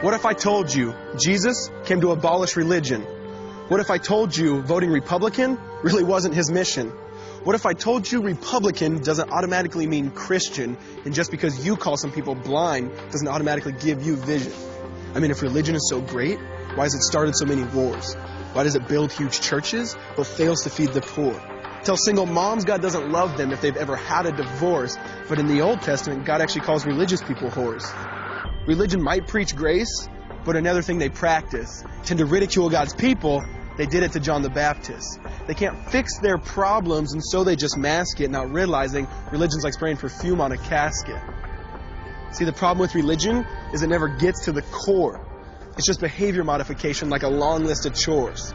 What if I told you Jesus came to abolish religion? What if I told you voting Republican really wasn't his mission? What if I told you Republican doesn't automatically mean Christian, and just because you call some people blind doesn't automatically give you vision? I mean, if religion is so great, why has it started so many wars? Why does it build huge churches but fails to feed the poor? Tell single moms God doesn't love them if they've ever had a divorce, but in the Old Testament, God actually calls religious people whores. Religion might preach grace, but another thing they practice. Tend to ridicule God's people. They did it to John the Baptist. They can't fix their problems, and so they just mask it, not realizing religion's like spraying perfume on a casket. See, the problem with religion is it never gets to the core. It's just behavior modification, like a long list of chores.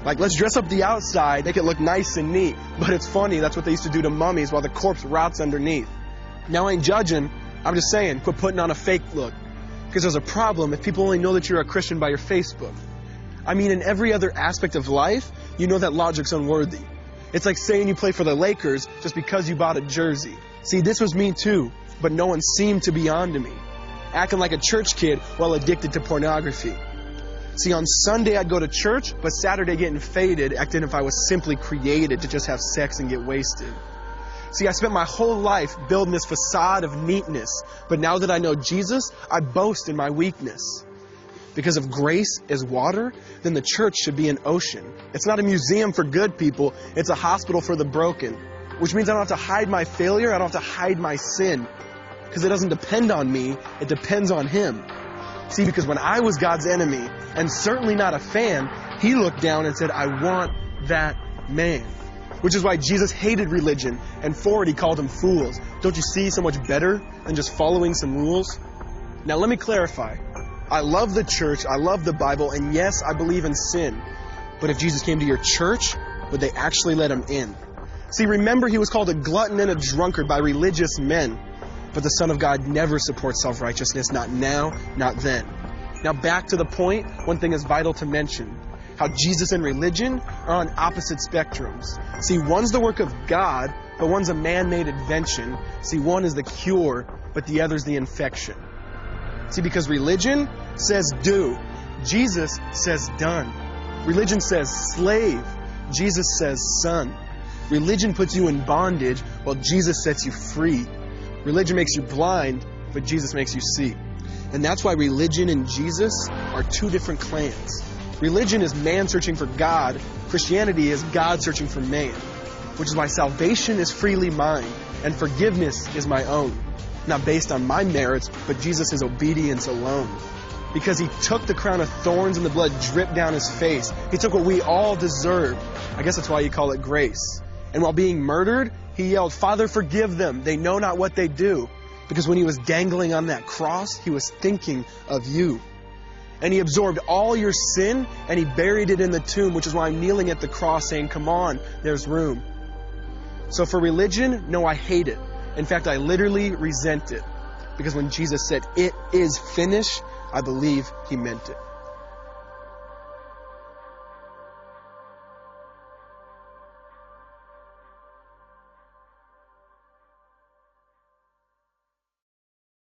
Like, let's dress up the outside, make it look nice and neat. But it's funny, that's what they used to do to mummies while the corpse rots underneath. Now, I ain't judging. I'm just saying, quit putting on a fake look. Because there's a problem if people only know that you're a Christian by your Facebook. I mean, in every other aspect of life, you know that logic's unworthy. It's like saying you play for the Lakers just because you bought a jersey. See, this was me too, but no one seemed to be on to me. Acting like a church kid while addicted to pornography. See, on Sunday I'd go to church, but Saturday getting faded, acting if I was simply created to just have sex and get wasted. See, I spent my whole life building this facade of neatness, but now that I know Jesus, I boast in my weakness. Because if grace is water, then the church should be an ocean. It's not a museum for good people, it's a hospital for the broken. Which means I don't have to hide my failure, I don't have to hide my sin. Because it doesn't depend on me, it depends on Him. See, because when I was God's enemy, and certainly not a fan, He looked down and said, I want that man. Which is why Jesus hated religion, and for it He called them fools. Don't you see so much better than just following some rules? Now let me clarify. I love the church, I love the Bible, and yes, I believe in sin. But if Jesus came to your church, would they actually let Him in? See, remember He was called a glutton and a drunkard by religious men. But the Son of God never supports self-righteousness, not now, not then. Now back to the point, one thing is vital to mention. How Jesus and religion are on opposite spectrums. See, one's the work of God, but one's a man-made invention. See, one is the cure, but the other's the infection. See, because religion says do. Jesus says done. Religion says slave. Jesus says son. Religion puts you in bondage, while Jesus sets you free. Religion makes you blind, but Jesus makes you see. And that's why religion and Jesus are two different clans. Religion is man searching for God. Christianity is God searching for man. Which is why salvation is freely mine, and forgiveness is my own. Not based on my merits, but Jesus' obedience alone. Because He took the crown of thorns and the blood dripped down His face. He took what we all deserve. I guess that's why you call it grace. And while being murdered, He yelled, Father, forgive them. They know not what they do. Because when He was dangling on that cross, He was thinking of you. And He absorbed all your sin, and He buried it in the tomb, which is why I'm kneeling at the cross saying, come on, there's room. So for religion, no, I hate it. In fact, I literally resent it. Because when Jesus said, it is finished, I believe He meant it.